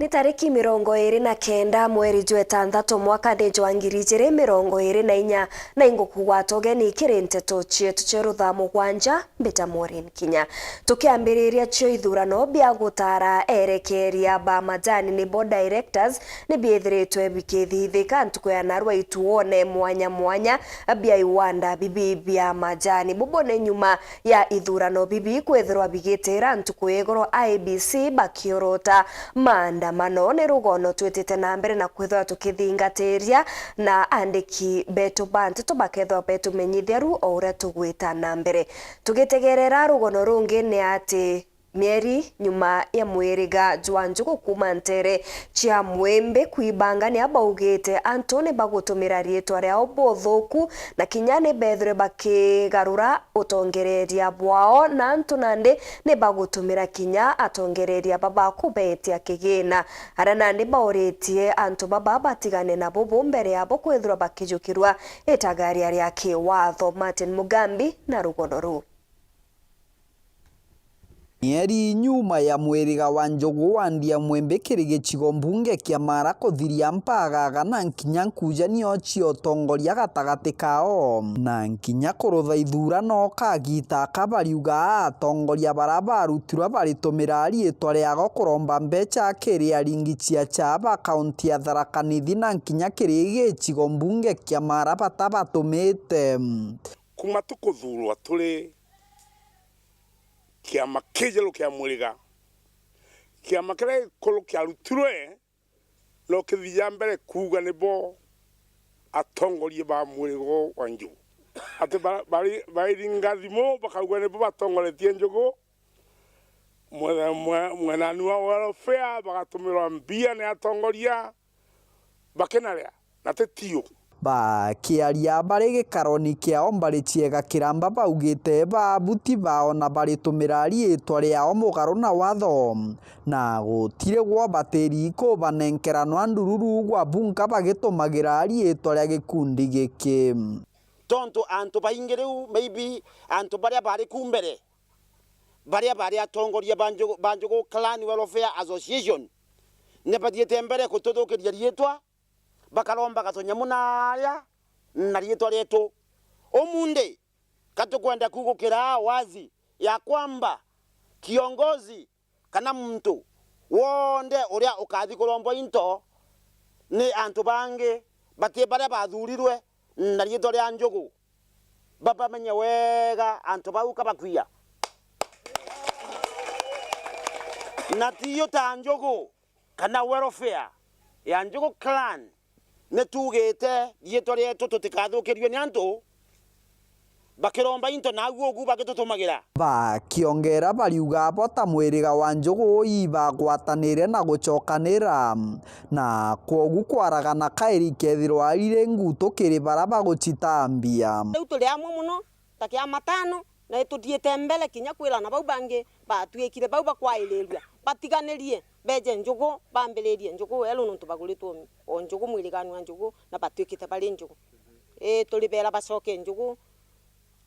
Ni tariki 29 mweri jwetanthatu mwaka ni jwa 2024 na ingukugwata ugeni ikiri nteto cietu cia rutha mugwanja mbita Maureen Kinya tukiambiriria cio ithurano bia gutara erekeria ba majani ni board directors ni biethiritwe bikithithika ntuku ya narwa ituone mwanya bia iwanda bibi bia majani bubone nyuma ya ithurano bibi kwethirwa bigitira ntuku igoro IEBC bakiorota maandamano ni rugono twitite na mbere na kwithwa tukithingatiria na andiki betu bante tubakethwa betu menyithia ru o uria tugwita na mbere tugitegerera rugono rungi ni ati mieri nyuma ya mwiriga jwa Njugu kuma ntere cia Mwembe kuibanga ni abaugite Antoni bagutumira rietwa riao bothuku na kinya ni bethre bakigarura utongereria bwao na Antonande ni bagutumira kinya atongereria baba kubetia kigina ara nandi bauritie antu baba batigane na bobo mbere yabo kwethura bakijukirwa itagaria ria kiwatho. Martin Mugambi na rugono ru. Mieri nyuma ya mwiriga wa Njugu wandia Mwembe kiri gicigo mbunge kia Mara kuthiria mpagaga na nkinya nkuja nio cio tongoria gatagati kao na nkinya kurutha ithurano kagita kabariuga atongoria bara barutirwa baritumira rietwa riago kuromba mbeca kiri aringi cia chaba kaunti ya Tharaka Nithi na nkinya kiri gicigo mbunge kia Mara batabatumite kuma tukuthurwa turi kiama kijelo kia mwiriga kiama kire kolo kia rutirwe no kithia mbere kuga nibo atongorie ba mwirigo wa Njugu ate bari ngathimo bakauga nibo batongoretie Njugu mwana nuwa welfare bagatumirwa mbia ni atongoria bakenaria na tetio ba kiaria bari gikaroni kiao bari ciega kiramba baugite babuti bao na bari tumira rietwa riao mugaru na watho na gutire gwa bateri ko banenkerano ndururu gwa bunka bagitumagira rietwa ria gikundi giki tonto anto baingireu maybe anto bari kumbere bari atongoria Banjugu Clan Welfare Association ne badiete mbere kutodokeria rietwa bakalomba katonya munaria na rietwa letu omunde katukwenda kugukira wazi ya kwamba kiongozi kana mtu wonde uria ukathi kurombo into ni antu bange batie bare bathurirwe na rietwa ria Njugu baba menye wega antu bauka bakwia na tiyo ta Njugu kana welfare ya Njugu Clan netugete rietwa rietu tutikathukirio ni antu bakiromba into naguo gu bagitutumagira bakiongera bariuga bota mwiriga wa Njugu ibagwatanire na gucokanira na kogu kwaragana kairi kethirwa arire nguto kiri bara bagucitambia riu turi amwe muno takia matano na tuthiete mbele kinya kwira na bau bangi batwikire bau bakwairiria batiganirie beje Njugu bambiririe Njugu elo nuntu baguritwo o Njugu mwirigani wa Njugu na batwikite bari Njugu turi bera bacoke Njugu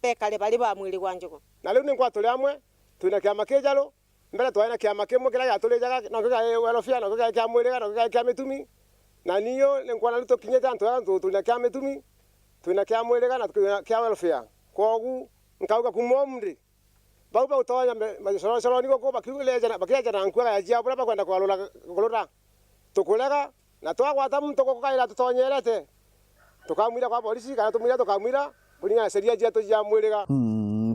pekale bari ba mwiri wa Njugu na riu ni kwa turi amwe twina kiama kijalo mbere twaina kiama kimwe kira yaturijaga no kiga welfare no kiga kia mwiriga no kiga kia mitumi na niyo ni kwa naruto kinyeta antu twina kia mitumi twina kia mwiriga na twina kia welfare kogu nkauga kumomri bau utonya majoro niko ko bakileja na nkwa ya jia bura bakwenda kwalura tukulega na twagwata mtu ko kaira tutonyerete tukamwira kwa polisi kana tumwira tukamwira buninga seria jia to jia mwiriga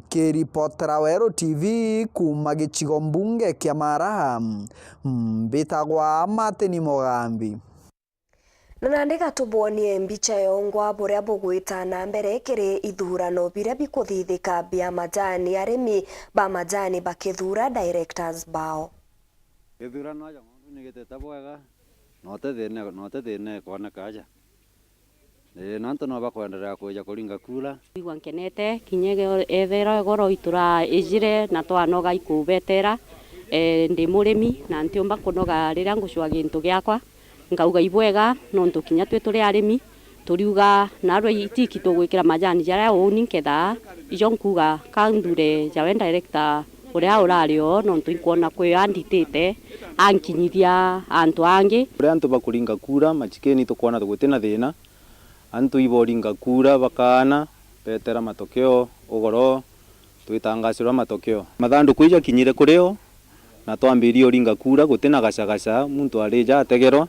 kiripotera Wero TV kuma gicigo mbunge kia Mara bitagwa Martin Mugambi na nandika tubonie mbicha yongwa buria bugwita na mbere kiri ithurano biria bikuthithika bia majani arimi ba majani bakithura directors bao ithurano aja ni giteta bwega note thine kona kaja nanto no bakwenderea kuja kuringa kula igwa nkenete kinyege ethera goro itura ejire na twanoga ikubetera ndi murimi na ntiomba kunoga riria ngucwa gintu giakwa ngauga ibwega nontu kinya twe turi arimi turiuga narwe itiki tugwikira majani jaria uni nketha ijo nkuga kandure jawe director uria urario no ntuikuona kwiyanditite ankinyithia antu angi uria antu bakuringa kura machikeni tukuona tugutena thina antu iboringa kura bakana betera matokeo ugoro twitangacirwa matokeo mathandu kuija kinyire kureo na twambirie uringa kura gutena gacagaca muntu arija ategerwa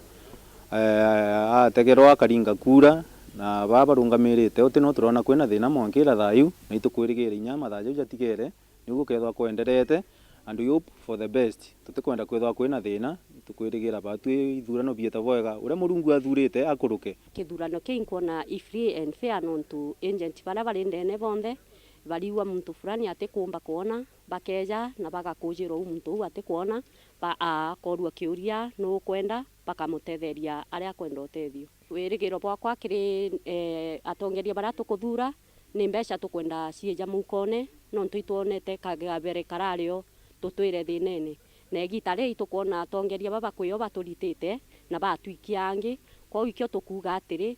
akaringa kura na baba rungamirite utino turona kwina thina mwankira thayu na itukwirigira inya mathayo jatigere niguo kethwa kwenderete and we hope for the best tutikwenda kwethwa kwina thina tukwirigira batu ithurano bieta bwega uria murungu athurite akuruke kithurano kinkuona free and fair nontu agent bara barindene bonthe bariwa muntu fulani atikumba kuona bakeja na bagakujirwo muntu atikuona akorwa kiuria no kwenda bakamutetheria aria kwenda utethio wirigiro bwakwa kiri atongeria bara tukuthura ni mbeca tukwenda cieja mukone no ntuituonete kagabere karario tutwire thinene na egitare itukuona atongeria baba kwiyo baturitite na batwikia angi kwa wikio tukuga atiri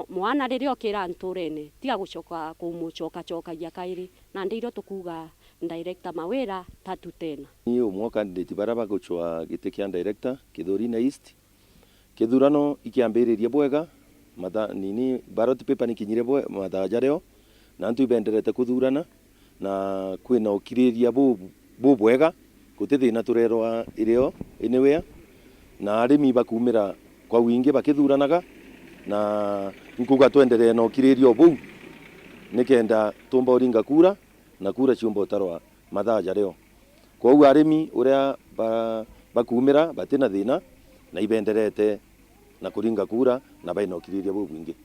mwana riria okira nturene tiga gucoka kumucokagia kairi na ndiro tukuga director mawira tatu tena ni umwe candidate bara baguchwa gite kia director Kithurina East kithurano ikiambiriria bwega nini ballot paper nikinyire mathaja reo na antu ibenderete kuthurana na kwina ukiriria bu bwega guti thina turerwa irio anywhere na arimi bakumira kwa wingi bakithuranaga na nkuga twenderee na ukiririo bu nikenda tumba uringa kura na kura ciumba utarwa mathaja reo kwa ugu arimi uria bakumira batina thina na ibenderete na kuringa kura na baina ukiriria bu bwingi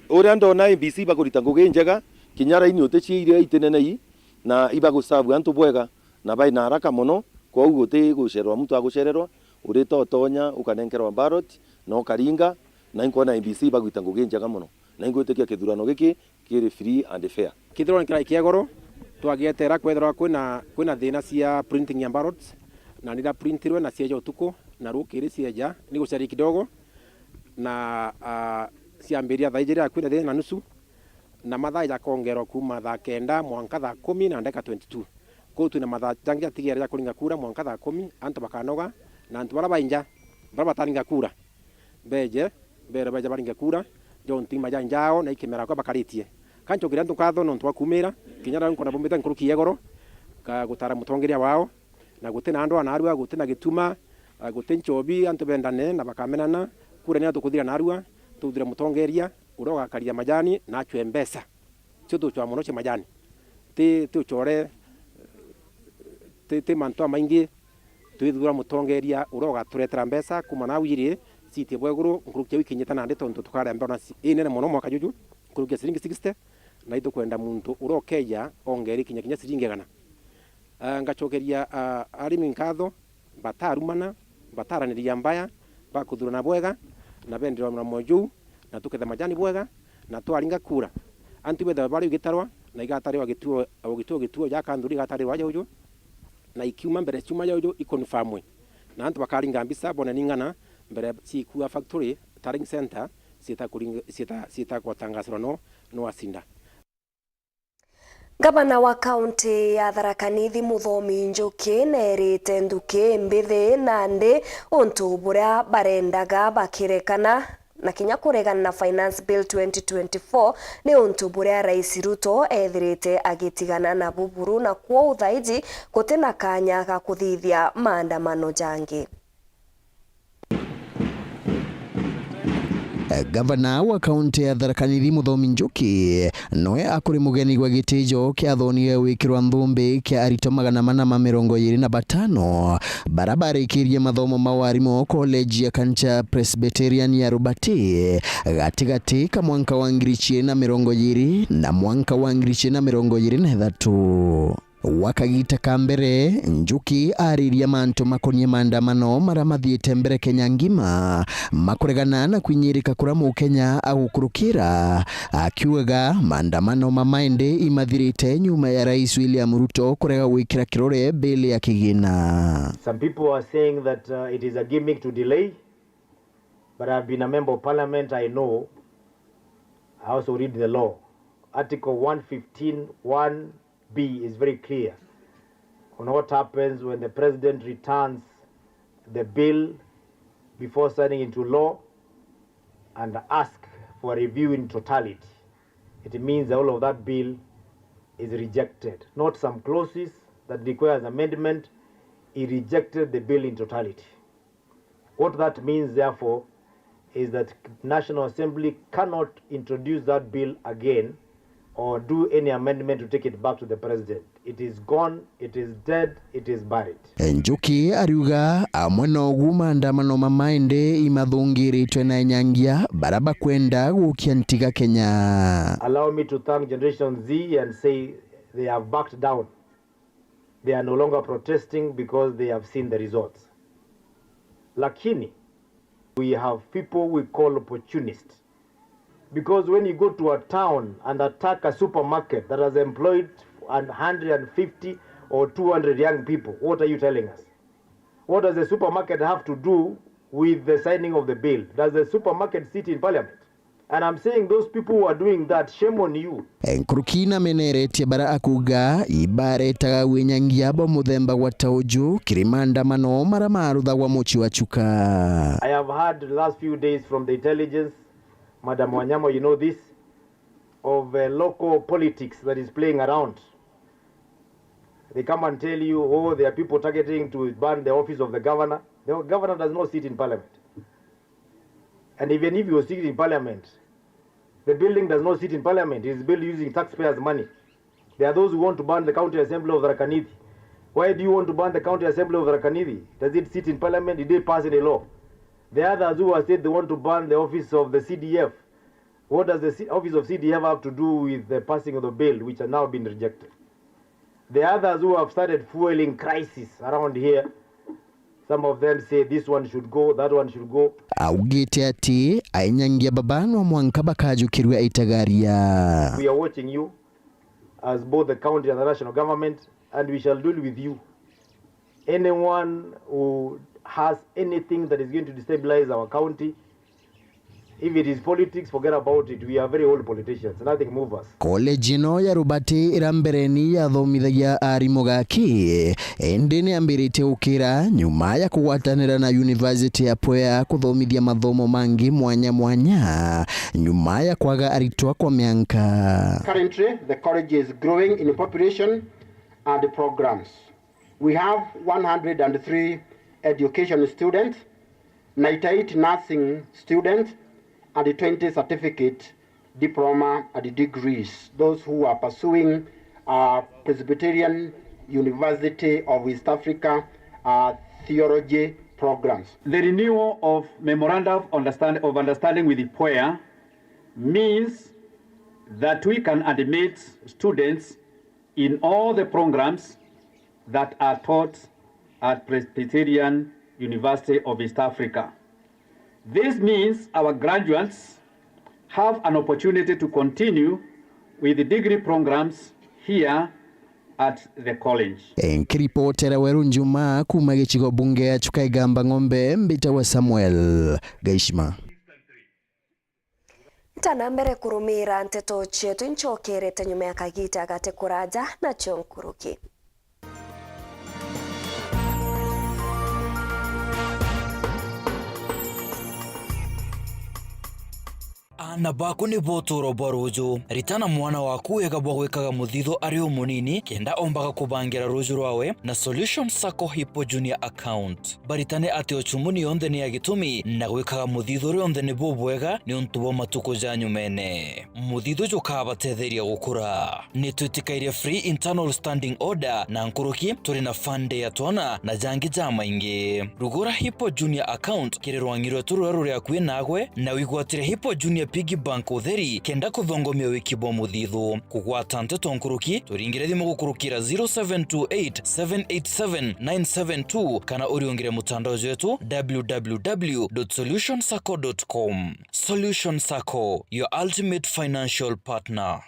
uria ndona IEBC bagurita ngugi njega kinyara-ini uticiire itinenei na ibagusabu antu bwega na baina haraka muno kwa ugu uti gucererwa muntu agucererwa urita otonya ukanenkerwa ballot na ukaringa na inkona IEBC bagwita ngugi njega muno na ingwitikia kithurano giki kiri free and fair kithurano kirai kiegoro twagietera kwethera kwina thina cia printing ya ballots na nira printirwe na cieja utuku na rukiri cieja ni gucari kidogo na ciambiria thaa ijiri kwina thina nusu na mathaa jakongero kuma thaa 9 mwanka thaa 10 na ndeka 22 kwa tu na mathaa jangi atigera ya kuringa kura mwanka thaa 10 antu bakanoga na antu bara bainja bara bataringa kura beje baringa kura jonti majanjao na ikimera kwa bakaritie kancho kirantu katho no twakumira kinyara nkona bombeta nkuruki yegoro ka gutara mutongeria wao na gutena ando anarua gutena gituma gutenchobi antu bendane na bakamenana kura ni atukuthira narua tuthira mutongeria uroga karia majani na chwe mbesa cio tu chwa muno che majani ti chore ti manto maingi twithura mutongeria uroga turetera mbesa kuma na wiri siti bweguru nkuruki wikinyita na ndeto ntu tukara mbona inene muno mwaka juju nkuruki siringi 60 na ito kwenda muntu urokeja ongeri kinya siringegana ngachokeria arimi nkatho batarumana bataraniria mbaya bakuthurana bwega na bendera na moju na tuketha majani bwega na twaringa kura antu betha bari gitarwa na igatari wa gituo ja kanthuri gatari waje uju na ikiuma mbere ciuma ya uju ikonfirmwe na antu bakaringa mbisa bona ningana mbere cikua factory taring center sita kwatangazwa no asinda. Gavana wa kaunti ya Tharaka Nithi Muthomi Njuki nerite Nduki mbithi nandi untu buria barendaga bakirekana na kinya kuregana na Finance Bill 2024 ni untu buria Rais Ruto ethirite agitigana na buburu na kwa uthaiji gutena kanya ga kuthithia maandamano jangi. Gavana wa kaunti ya Tharaka Nithi Muthomi Njuki noe akuri mugeni gwa gitijo kia thoni wikirwa nthumbi kia arito 425 barabara ikirie mathomo mawarimo college ya Kancha Presbyterian ya Rubati gatigati ka mwanka wa 2020 na mwanka wa 2023 wakagita kambere Njuki ariria mantu makonie maandamano mara mathiete mbere Kenya ngima makuregana na kwinyirika kuramu Kenya agukurukira akiuga maandamano mamaende imathirite nyuma ya Rais William Ruto kurega gwikira kirore bill ya kigina. Some people are saying that it is a gimmick to delay, but I've been a member of parliament. I know. I also read the law. Article 115(1)B is very clear. on what happens when the president returns the bill before signing into law and ask for a review in totality. It means all of that bill is rejected, not some clauses that requires amendment. He rejected the bill in totality. What that means, therefore, is that National Assembly cannot introduce that bill again or do any amendment to take it back to the president. It is gone, it is dead, it is buried. Njuki ariuga amwe nogu maandamano mamainde imathungiritwe na nyangia baraba kwenda gukia ntiga Kenya. Allow me to thank Generation Z and say they have backed down. They are no longer protesting because they have seen the results. Lakini, we have people we call opportunists. Because when you go to a town and attack a supermarket that has employed 150 or 200 young people, what are you telling us? What does the supermarket have to do with the signing of the bill? Does the supermarket sit in parliament? And I'm saying those people who are doing that, shame on you. Nkurukina meneretie bara akuga ibaretaga winyangia bo muthemba wa tauju kirimanda mano mara marutha wa mochi wa chuka. I have heard the last few days from the intelligence, Madam Wanyama, you know this, of local politics that is playing around. They come and tell you, oh, there are people targeting to burn the office of the governor. The governor does not sit in parliament. And even if you sit in parliament, the building does not sit in parliament. It is built using taxpayers' money. There are those who want to burn the county assembly of Tharaka-Nithi. Why do you want to burn the county assembly of Tharaka-Nithi? Does it sit in parliament? Did they pass any law? The others who have said they want to burn the office of the CDF. What does the office of CDF have to do with the passing of the bill, which has now been rejected? The others who have started fueling crisis around here, some of them say this one should go, that one should go. Augite ati ainyangia babano mwankaba kajukirwe itagaria. We are watching you as both the county and the national government, and we shall deal with you. Anyone who has anything that is going to destabilize our county, if it is politics, forget about it. We are very old politicians. Nothing moves us. College no ya Rubati irambereni ya thomithagia arimu gaki indi ni ambirite ukira nyuma ya kugwatanira na University ya Pwea kuthomithia mathomo mangi mwanya mwanya nyuma ya kwaga aritwa kwa mianka. Currently, the college is growing in population and the programs. We have 103 education students, 98 nursing students, and 20 certificate, diploma, and degrees. Those who are pursuing Presbyterian University of East Africa theology programs. The renewal of Memorandum of Understanding with the Pwea means that we can admit students in all the programs that are taught at Presbyterian University of East Africa. This means our graduates have an opportunity to continue with the degree programs here at the college. Nkiripotera weru njuma kuma gichigo bunge ya Chukaigamba Ng'ombe Mbita wa Samuel Gaishima. Tana mbere kurumira nteto chetu nchokerete nyuma ya kagita gate kuraja na chonkuruki. Ana bako ni botoro barujo ritana mwana waku ega bwekaga muthitho ari umunini kenda ombaga kubangira rujo rwawe na Solution Sacco Hippo Junior account baritane ati ochumuni yonde ni agitumi na gwekaga muthitho rionde ni bobwega ni untubo matuko janyu mene muthitho jokaba tetheria gukura ni twitikaire free internal standing order na nkuruki turi na fande ya twana na jangi jama ingi rugora Hippo Junior account kirerwangirwe turura rya kwi nagwe na wigwatire Hippo Junior Piggy Bank utheri kenda kuthongomia wikibo muthithu kugwata nteto nkuruki turingire thimu gukurukira 0728787972 kana uriongire mutandao wetu www.solutionsacco.com. Solution Sacco, your ultimate financial partner.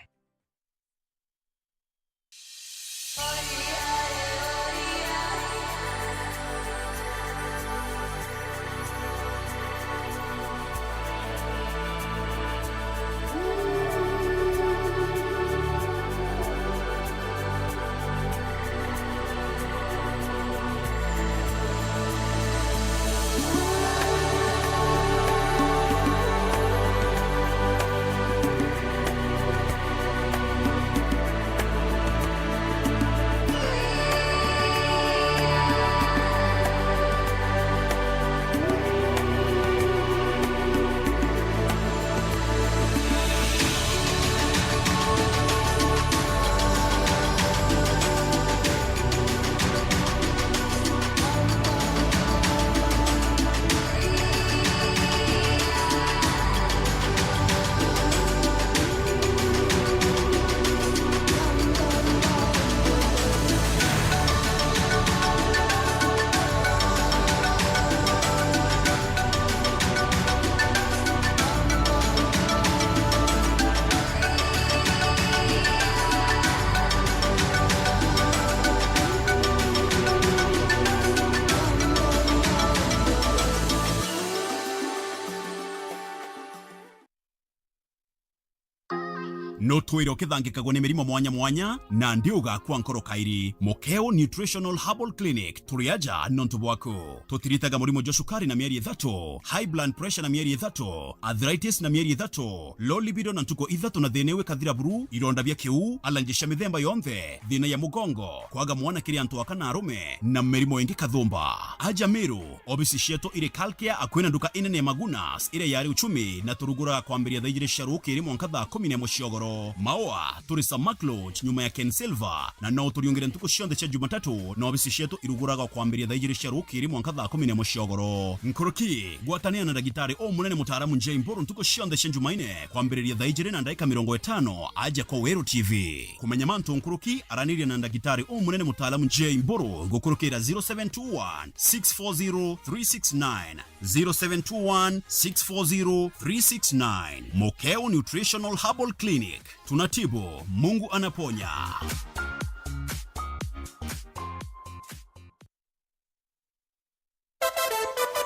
no twiro kithangikagwo ni mirimo mwanya mwanya na ndiuga kwa nkoro kairi. Mokeo Nutritional Herbal Clinic turiaja nontu bwaku tutiritaga murimo jo sukari na mieri 3, high blood pressure na mieri 3, arthritis na mieri 3, low libido na ntuko 3 na thinewe kathira buru, ironda bya kiu, alangisha mithemba yonthe, thina ya mugongo, kwaga mwana kiri antu akana arume na mirimo ingi kathumba. Aja Meru obisi sheto ire Kalkia akwena nduka inene ya Magunas ire yari uchumi na turugura kwambiria thaijire sharuki iri mwanka thaa 10 ya muciogoro. Maoa turisa Macloch nyuma ya Ken Silva na no turiongere ntuko shionde cha Jumatatu na obisi sheto iruguraga kwambiria thaijire sharuki iri mwanka thaa 10 ya muciogoro. Nkoroki gwatania na ndagitari o munene mutaramu Njei Mburu ntuko shionde cha Jumaine kwambiria thaijire na ndaika 50 aja kwa Weru TV. Kumenya mantu Nkoroki araniria na ndagitari o munene mutaramu Njei Mburu gukurukira 0721 640 369 0721 640 369. Mokeo Nutritional Herbal Clinic. Tunatibu, Mungu anaponya.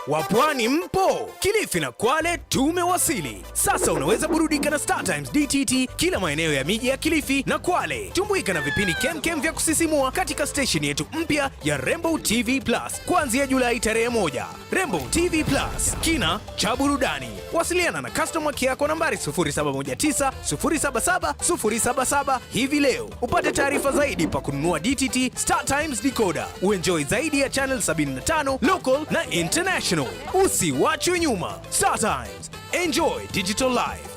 Wapwani mpo? Kilifi na Kwale tumewasili. Sasa unaweza burudika na Star Times DTT kila maeneo ya miji ya Kilifi na Kwale. Tumbuika na vipindi kemkem vya kusisimua katika station yetu mpya ya Rainbow TV Plus kuanzia Julai tarehe 1. Rainbow TV Plus, kina cha burudani. Wasiliana na customer care kwa nambari 0719 077 077 hivi leo. Upate taarifa zaidi pa kununua DTT Star Times decoder. Uenjoy zaidi ya channel 75 local na international. Usiwachwe nyuma. Star Times. Enjoy digital life.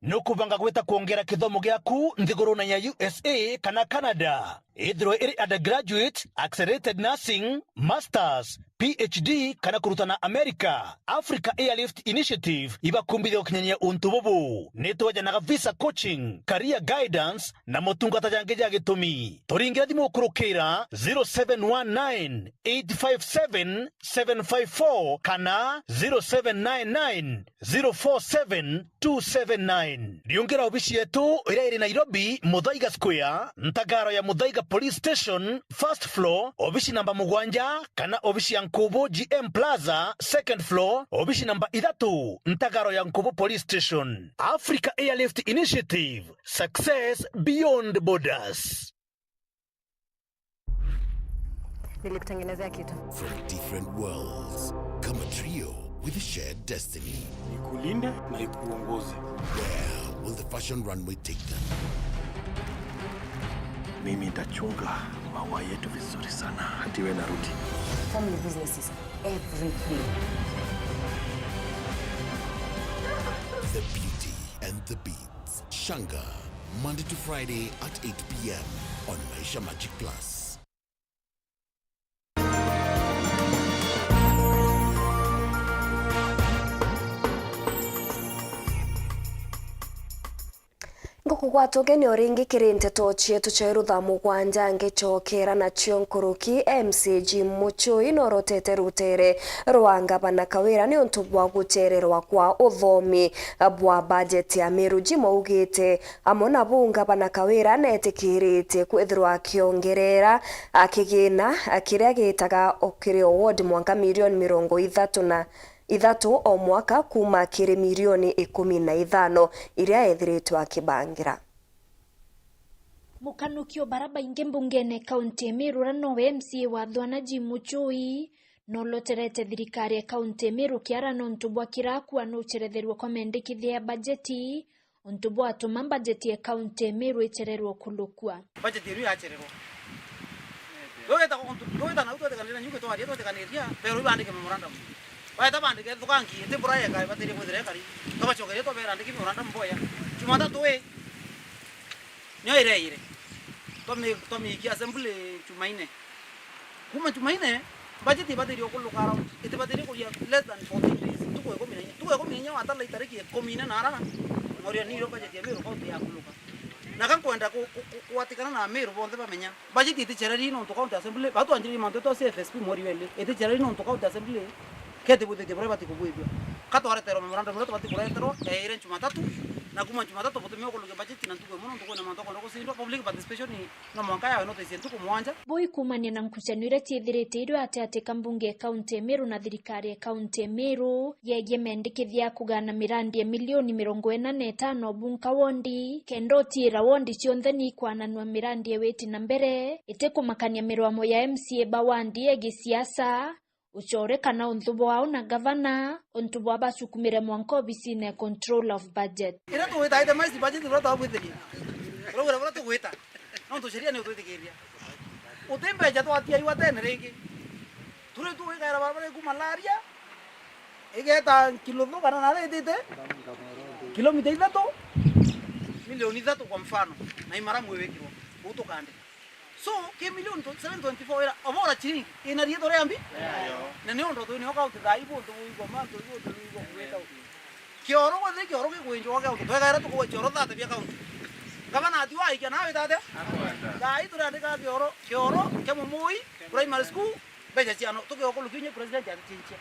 Nukubanga gweta kuongera kithomo gyaku nthiguruna ya USA kana Canada. Ithiro iri undergraduate, accelerated nursing, masters, PhD kana kurutana America. Africa Airlift Initiative ibakumbithia ukinyania untu bubu. Nitwajanaga visa coaching, career guidance na motungata jange ja gitumi. Turingira thimu kurukira 0719 857 754 kana 0799 047 279. Riongera obishi yetu iri Nairobi, Muthaiga Square, Ntagaro ya Muthaiga Police Station, first floor, obishi namba 7 kana obishi ya Nkubu GM Plaza, second floor, obishi namba 3, Ntagaro ya Nkubu Police Station. Africa Airlift Initiative, success beyond borders. Nilikutengenezea kitu. From different worlds, come a trio with a shared destiny. Nikulinde na ikuongoze. Where will the fashion runway take them? Mimi nitachunga maua yetu vizuri sana hadi wewe narudi. Family business is everything. The Beauty and the Beats. Shanga, Monday to Friday at 8 p.m. on Maisha Magic Plus. Ngukugwatugeni oringi kirinte tochie tucheru thamu gwanja ngechokera na Nkoroki MCG Muchui norotete rutere rwanga bana kawira ni untu bwa guchererwa kwa uthomi bwa budget ya Meru Jimo ugite amona bunga bana kawira netikirite kwithirwa akiongerera akigina akiria gitaga okire award mwanga milioni 30 o mwaka kuma kiri milioni 15 iria ethiritwa akibangira. Mukanukio baraba inge mbungene kaunti Meru rano MCA wa Thwanaji Muchui no loterete thirikari ya kaunti Meru kiara no ntubwa kiraku anu cheretherwa kwa mendekithia ya bajeti ntubwa atuma bajeti ya kaunti Meru ichererwa kulukua. Bajeti iri achererwa. Goeta na uto tekanira nyuke to ariyo tekaniria pero ibandike memorandum. Baita bandike tukangi temporary ka bateri mudire kari. Kama chokere to bera ndiki memorandum boya. Jumatatu we. Nyoire Tomi ki assembly Jumaine. Kuma Jumaine budget bateri okuluka around. Ite bateri ko less than 14 days. Tuko komine atala itariki komine nara. Ngoria ni ro budget ya Meru kaunti ya kuluka. Nakan kwenda kuatikana na Meru bonde bamenya. Budget ite chereri no to county assembly. Batu anjiri manto to CFSP moriwele. Ite chereri no to county assembly. Kete bude de breba tikubuibio. Kato aretero memorandum ro to bati kuretero ere Jumatatu na kuma Jumatatu botumio ko budget na tuko muno tuko na mantoko ndoko sindwa public participation no mwanka ya no tese tuko mwanja Boy kumania na nkucanire tiethirite irio ate kambunge kaunti Meru na thirikari kaunti Meru yegie mendikithia kugana mirandi milioni 45 bunka wondi kendo tira wondi cionthe ni kwananwa mirandi weti na mbere ite kumakania mirwamo ya MCA bawandi egi siasa uchore kana unthubo wao na gavana untubo abacukumire mwanko bisine control of budget ira to weta ite mais budget ro to abwithiri ro to weta no to sheria ni utwitikiria utembe ja to atia iwa tene ringi turi tu wikaira barabara ku malaria igeta kilomita kana na retete kilomita 3 milioni 3 kwa mfano na imara mwewekirwa utukande so ke milioni 724 era abora chiringi ina rieto reambi na ne ondo to ni hoka uthai bo to go ma to go weta kioro wa thiki oro ke kwenjo wa ka to gaira to ko choro thate bia kaunti gavana ati wa ikana we tate dai turandika kioro ke mumui primary school beja chiano to ke okulu kinye president ya chinche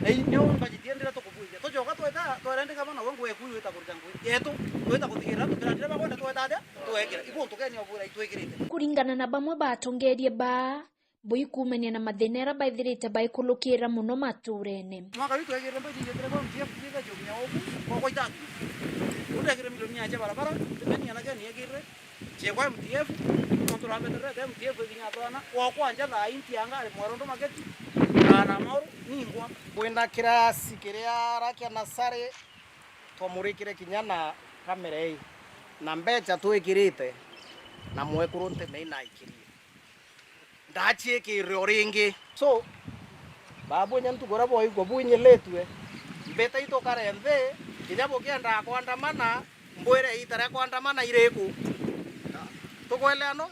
ei ne on budget yendera to kubuja to joka to eta to rende gavana wangu we kuyu eta kurjangu yetu to eta kuthikira to turandira bagonda to eta to ekira ibo to ke ni obura itwekirite kuringana na bamwe batongerie ba Boy kumania na mathenera baithirite baikulukira muno maturene mwaka witu ekire mbe dinje kwa mtia kuthika jomya oku kwa itatu udakire milioni ya barabara tena yana gani ekire chekwa MTF control betere MTF ginya tona kwa kwanja tha intianga ari mwarondo maketi na mauru ningwa kwenda kirasi kiria rakia nasare twamurikire kinyana kamera hii na mbecha twikirite na mwekurunte meina ikirie ndachie kirio ringi so babu nyantu gora boy go bunye letwe mbeta ito karenthe kinyabo kienda kuandamana mbwere itara kuandamana ireku tukweleano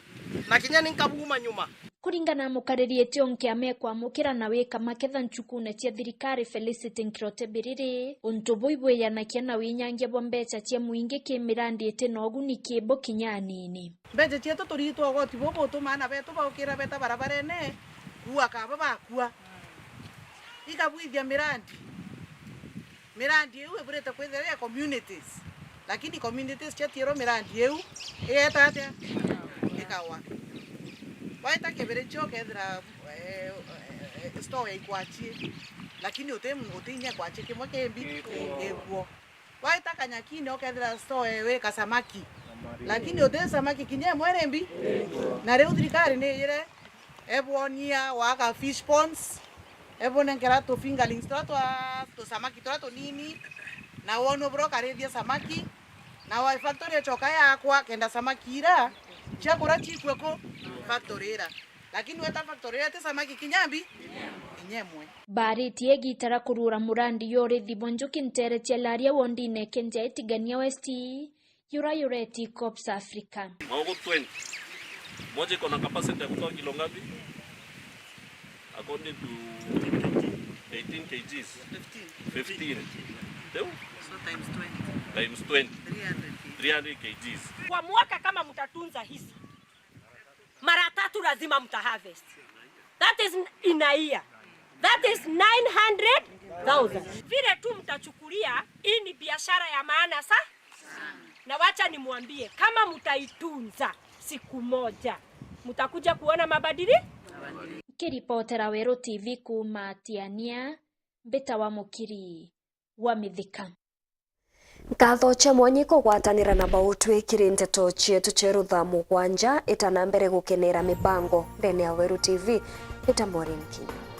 na kinyani nkabuma nyuma kuringana mukariri etionke amekwa mukira na weka maketha nchukune tia thirikari Felicity Nkirote Biriri untubuibwe yanakia na winyangia bombecha tia muinge ke mirandi ete nogu ni kebo kinyanini mbeje tia turitwa goti bobo to mana beto baukira beta barabara ne kuwa kaba bakua ikabwithia mirandi ewe bureta kwethere communities lakini communities chatiro mirandi eu eta ate ikawa waita kebere choke dra store ikwachi lakini utinya kwachi kimwe kembi eguo waita kanyakini okethira store we kasamaki lakini ute samaki kinye mwerembi na reu thirikari ni ire ebonia waka fish ponds ebone ngera to fingerlings to samaki to nini na wono broka rethia samaki na wa factory choka yakwa kenda samaki ira chakura chikweko factory ira lakini weta factory ira samaki kinyambi inyemwe bari tiegi tara kurura murandi yore dibonjoki ntere chelaria wondine kenja itigania west yureti Cops Africa maoko 20 moja iko na capacity ya kutoa kilo ngapi according to 18 kgs 15 so times 20 300 kgs kwa mwaka. Kama mtatunza hizi mara 3 lazima mtaharvest, that is in a year, that is 900,000. Vile tu mtachukulia, hii ni biashara ya maana na wacha nimwambie, kama mtaitunza siku moja mtakuja kuona mabadiliko. Kiripotera Wero TV kumatiania Beta wa Mukiri wa Mithika Ngatho cha mwanyiko gwatanira na bautwe kirinte tochie tucherutha mugwanja itana mbere gukenera mibango ndene ya Wero TV Beta Morin Kinya.